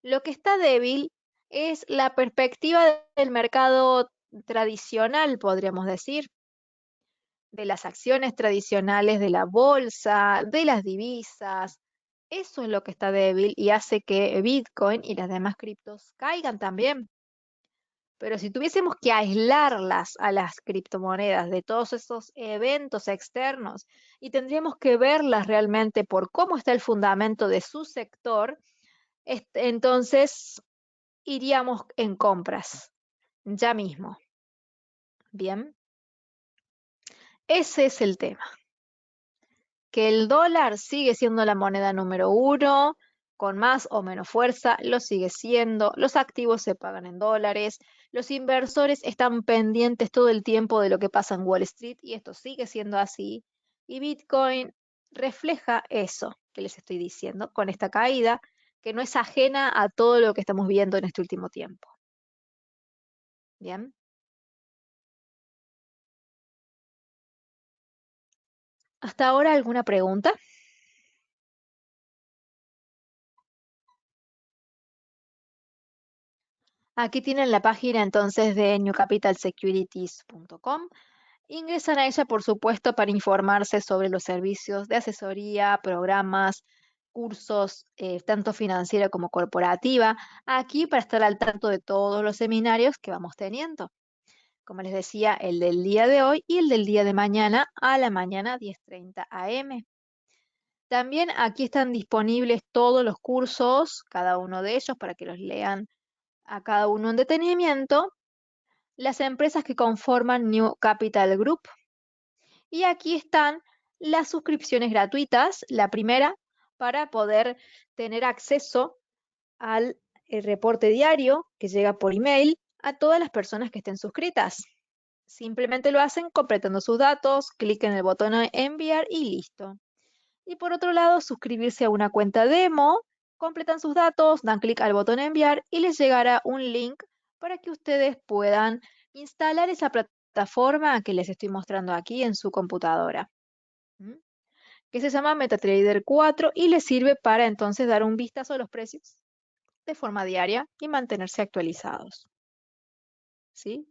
Lo que está débil es la perspectiva del mercado tradicional, podríamos decir, de las acciones tradicionales, de la bolsa, de las divisas. Eso es lo que está débil y hace que Bitcoin y las demás criptos caigan también. Pero si tuviésemos que aislarlas a las criptomonedas de todos esos eventos externos y tendríamos que verlas realmente por cómo está el fundamento de su sector, entonces iríamos en compras, ya mismo. Bien, ese es el tema. Que el dólar sigue siendo la moneda número uno, con más o menos fuerza, lo sigue siendo, los activos se pagan en dólares, los inversores están pendientes todo el tiempo de lo que pasa en Wall Street y esto sigue siendo así. Y Bitcoin refleja eso que les estoy diciendo con esta caída, que no es ajena a todo lo que estamos viendo en este último tiempo. Bien. ¿Hasta ahora alguna pregunta? Aquí tienen la página entonces de newcapitalsecurities.com. Ingresan a ella, por supuesto, para informarse sobre los servicios de asesoría, programas, cursos, tanto financiera como corporativa. Aquí para estar al tanto de todos los seminarios que vamos teniendo. Como les decía, el del día de hoy y el del día de mañana a la mañana 10:30 AM. También aquí están disponibles todos los cursos, cada uno de ellos, para que los lean a cada uno en detenimiento, las empresas que conforman New Capital Group. Y aquí están las suscripciones gratuitas, la primera, para poder tener acceso al reporte diario que llega por email a todas las personas que estén suscritas. Simplemente lo hacen completando sus datos, clic en el botón de enviar y listo. Y por otro lado, suscribirse a una cuenta demo, completan sus datos, dan clic al botón enviar y les llegará un link para que ustedes puedan instalar esa plataforma que les estoy mostrando aquí en su computadora, ¿m? Que se llama MetaTrader 4 y les sirve para entonces dar un vistazo a los precios de forma diaria y mantenerse actualizados, ¿sí?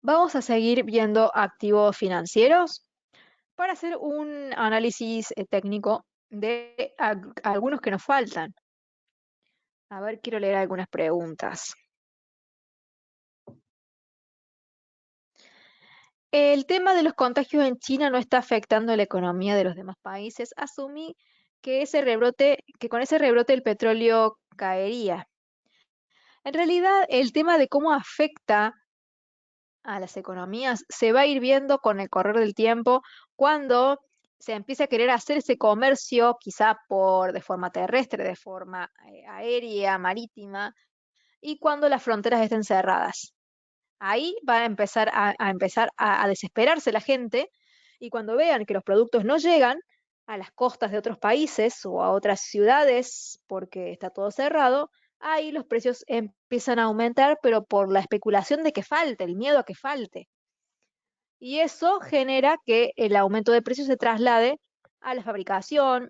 Vamos a seguir viendo activos financieros para hacer un análisis técnico de algunos que nos faltan. A ver, quiero leer algunas preguntas. El tema de los contagios en China no está afectando la economía de los demás países. Asumí que con ese rebrote el petróleo caería. En realidad, el tema de cómo afecta a las economías se va a ir viendo con el correr del tiempo cuando se empiece a querer hacer ese comercio, quizá de forma terrestre, de forma aérea, marítima, y cuando las fronteras estén cerradas. Ahí va a empezar a desesperarse la gente y cuando vean que los productos no llegan a las costas de otros países o a otras ciudades porque está todo cerrado, ahí los precios empiezan a aumentar, pero por la especulación de que falte, el miedo a que falte. Y eso genera que el aumento de precios se traslade a la fabricación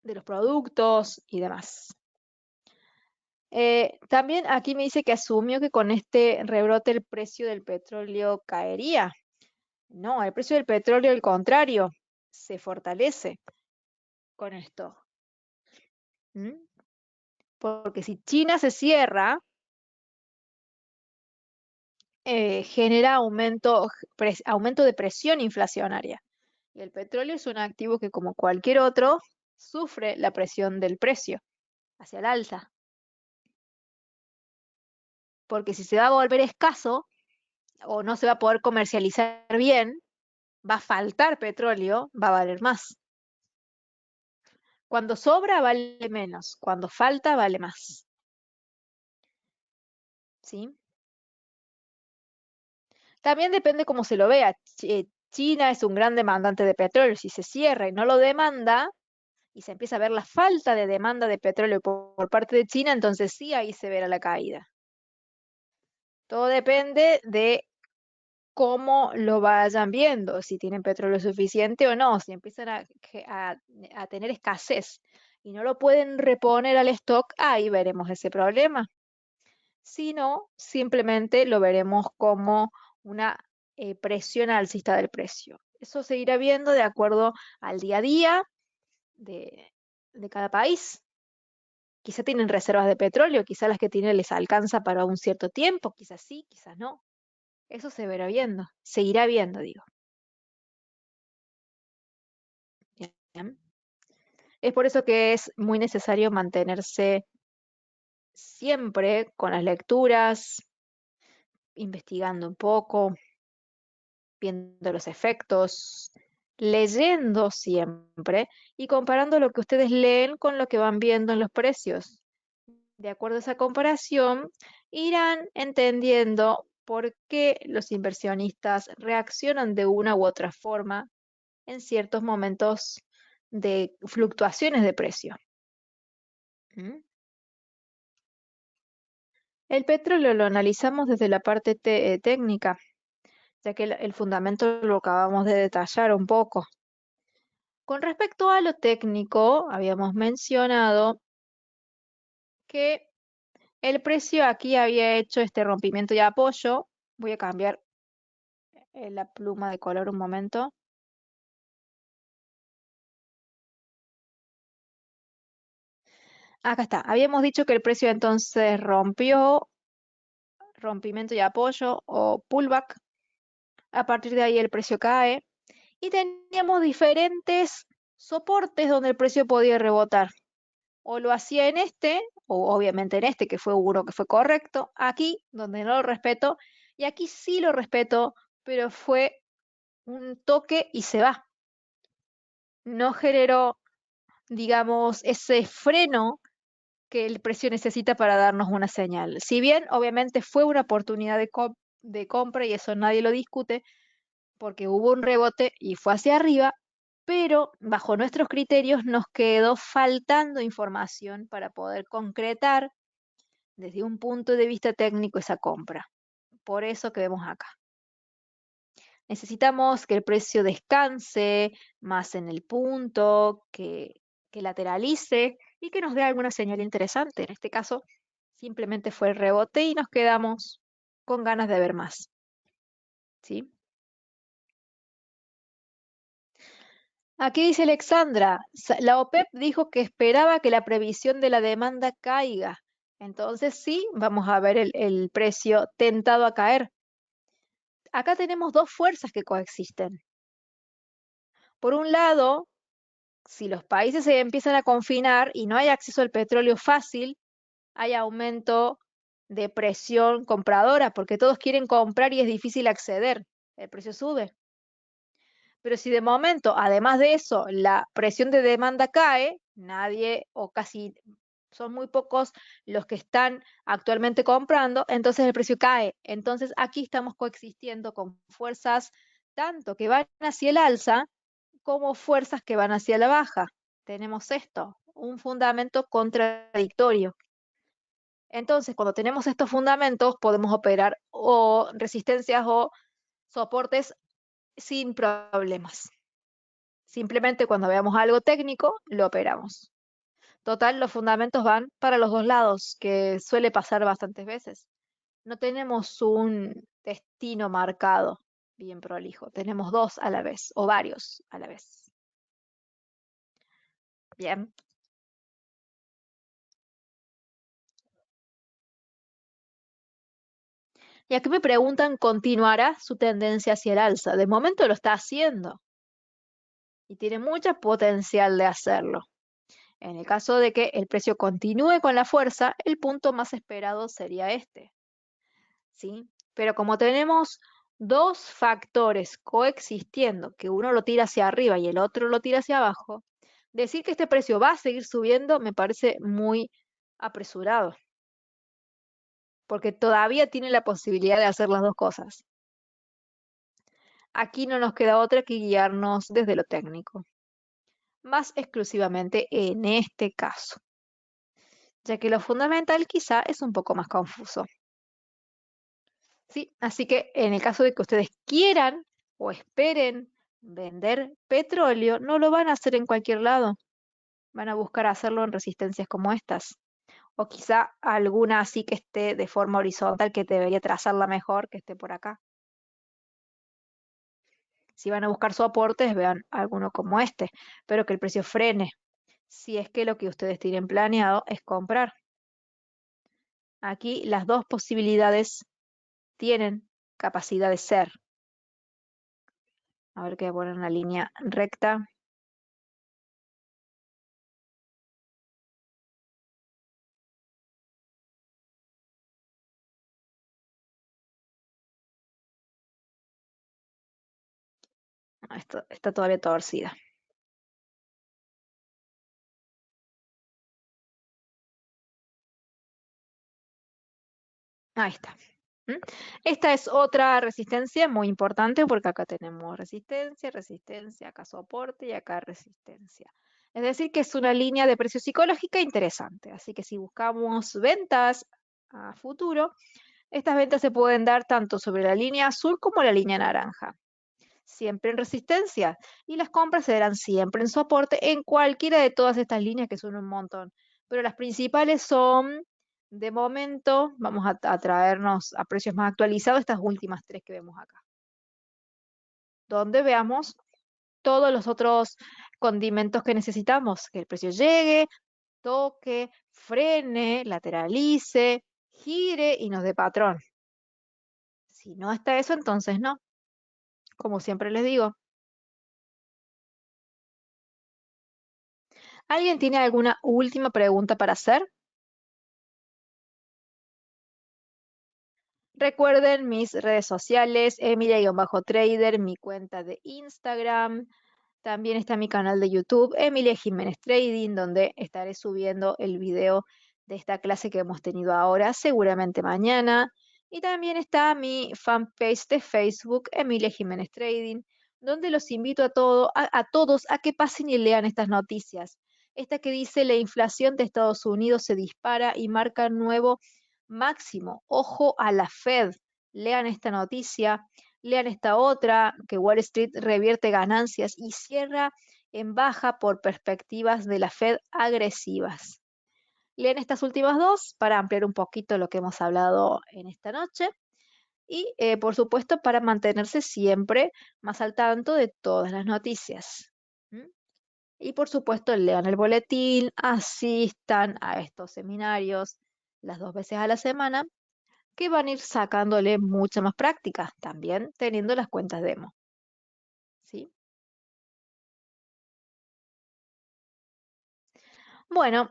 de los productos y demás. También aquí me dice que asumió que con este rebrote el precio del petróleo caería. No, el precio del petróleo, al contrario, se fortalece con esto. ¿Mm? Porque si China se cierra, genera aumento de presión inflacionaria. Y el petróleo es un activo que, como cualquier otro, sufre la presión del precio hacia el alza. Porque si se va a volver escaso o no se va a poder comercializar bien, va a faltar petróleo, va a valer más. Cuando sobra vale menos, cuando falta vale más. ¿Sí? También depende cómo se lo vea. China es un gran demandante de petróleo. Si se cierra y no lo demanda y se empieza a ver la falta de demanda de petróleo por parte de China, entonces sí, ahí se verá la caída. Todo depende de cómo lo vayan viendo, si tienen petróleo suficiente o no, si empiezan a tener escasez y no lo pueden reponer al stock, ahí veremos ese problema. Si no, simplemente lo veremos como una presión alcista del precio. Eso se irá viendo de acuerdo al día a día de cada país. Quizá tienen reservas de petróleo, quizá las que tienen les alcanza para un cierto tiempo, quizás sí, quizás no. Eso se verá viendo, se irá viendo, digo. Bien. Es por eso que es muy necesario mantenerse siempre con las lecturas, investigando un poco, viendo los efectos, leyendo siempre y comparando lo que ustedes leen con lo que van viendo en los precios. De acuerdo a esa comparación, irán entendiendo por qué los inversionistas reaccionan de una u otra forma en ciertos momentos de fluctuaciones de precio. ¿Mm? El petróleo lo analizamos desde la parte técnica, ya que el fundamento lo acabamos de detallar un poco. Con respecto a lo técnico, habíamos mencionado que el precio aquí había hecho este rompimiento y apoyo. Voy a cambiar la pluma de color un momento. Acá está. Habíamos dicho que el precio entonces rompió, rompimiento y apoyo o pullback. A partir de ahí el precio cae. Y teníamos diferentes soportes donde el precio podía rebotar. O lo hacía en este, o obviamente en este, que fue uno que fue correcto, aquí, donde no lo respeto, y aquí sí lo respeto, pero fue un toque y se va. No generó, digamos, ese freno que el precio necesita para darnos una señal. Si bien, obviamente, fue una oportunidad de compra y eso nadie lo discute, porque hubo un rebote y fue hacia arriba, pero bajo nuestros criterios nos quedó faltando información para poder concretar desde un punto de vista técnico esa compra. Por eso que vemos acá. Necesitamos que el precio descanse más en el punto, que lateralice y que nos dé alguna señal interesante. En este caso, simplemente fue el rebote y nos quedamos con ganas de ver más. ¿Sí? Aquí dice Alexandra, la OPEP dijo que esperaba que la previsión de la demanda caiga. Entonces sí, vamos a ver el precio tentado a caer. Acá tenemos dos fuerzas que coexisten. Por un lado, si los países se empiezan a confinar y no hay acceso al petróleo fácil, hay aumento de presión compradora porque todos quieren comprar y es difícil acceder. El precio sube. Pero si de momento, además de eso, la presión de demanda cae, nadie o casi son muy pocos los que están actualmente comprando, entonces el precio cae. Entonces aquí estamos coexistiendo con fuerzas tanto que van hacia el alza como fuerzas que van hacia la baja. Tenemos esto, un fundamento contradictorio. Entonces, cuando tenemos estos fundamentos, podemos operar o resistencias o soportes sin problemas. Simplemente cuando veamos algo técnico, lo operamos. Total, los fundamentos van para los dos lados, que suele pasar bastantes veces. No tenemos un destino marcado bien prolijo, tenemos dos a la vez o varios a la vez. Bien. Y aquí me preguntan, ¿continuará su tendencia hacia el alza? De momento lo está haciendo y tiene mucho potencial de hacerlo. En el caso de que el precio continúe con la fuerza, el punto más esperado sería este. ¿Sí? Pero como tenemos dos factores coexistiendo, que uno lo tira hacia arriba y el otro lo tira hacia abajo, decir que este precio va a seguir subiendo me parece muy apresurado, porque todavía tiene la posibilidad de hacer las dos cosas. Aquí no nos queda otra que guiarnos desde lo técnico, más exclusivamente en este caso, ya que lo fundamental quizá es un poco más confuso. ¿Sí? Así que en el caso de que ustedes quieran o esperen vender petróleo, no lo van a hacer en cualquier lado. Van a buscar hacerlo en resistencias como estas. O quizá alguna así que esté de forma horizontal, que debería trazarla mejor, que esté por acá. Si van a buscar soportes, vean alguno como este, pero que el precio frene. si es que lo que ustedes tienen planeado es comprar. Aquí las dos posibilidades tienen capacidad de ser. A ver que voy a poner una línea recta. Esto está todavía torcida. Ahí está. ¿Mm? Esta es otra resistencia muy importante porque acá tenemos resistencia, resistencia, acá soporte y acá resistencia. Es decir, que es una línea de precio psicológica interesante. Así que si buscamos ventas a futuro, estas ventas se pueden dar tanto sobre la línea azul como la línea naranja. Siempre en resistencia y las compras se darán siempre en soporte en cualquiera de todas estas líneas que son un montón. Pero las principales son, de momento, vamos a traernos a precios más actualizados estas últimas tres que vemos acá. Donde veamos todos los otros condimentos que necesitamos, que el precio llegue, toque, frene, lateralice, gire y nos dé patrón. Si no está eso, entonces no. Como siempre les digo. ¿Alguien tiene alguna última pregunta para hacer? Recuerden mis redes sociales, Emilia-Trader, mi cuenta de Instagram. También está mi canal de YouTube, Emilia Jiménez Trading, donde estaré subiendo el video de esta clase que hemos tenido ahora, seguramente mañana. Y también está mi fanpage de Facebook, Emilia Jiménez Trading, donde los invito a todos a que pasen y lean estas noticias. Esta que dice la inflación de Estados Unidos se dispara y marca nuevo máximo. Ojo a la Fed. Lean esta noticia. Lean esta otra, que Wall Street revierte ganancias y cierra en baja por perspectivas de la Fed agresivas. Lean estas últimas dos para ampliar un poquito lo que hemos hablado en esta noche y, por supuesto, para mantenerse siempre más al tanto de todas las noticias. ¿Mm? Y, por supuesto, lean el boletín, asistan a estos seminarios las 2 veces a la semana que van a ir sacándole mucha más práctica, también teniendo las cuentas demo. ¿Sí? Bueno,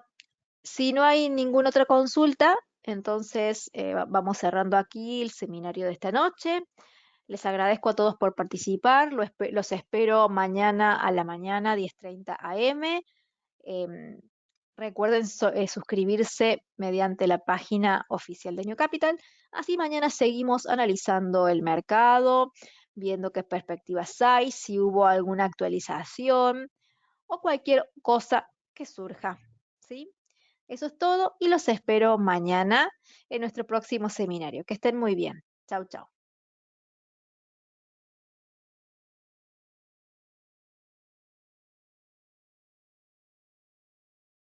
si no hay ninguna otra consulta, entonces vamos cerrando aquí el seminario de esta noche. Les agradezco a todos por participar. Los espero mañana a la mañana, 10:30 AM. Em, Recuerden suscribirse mediante la página oficial de New Capital. Así mañana seguimos analizando el mercado, viendo qué perspectivas hay, si hubo alguna actualización o cualquier cosa que surja. ¿Sí? Eso es todo y los espero mañana en nuestro próximo seminario. Que estén muy bien. Chau, chau.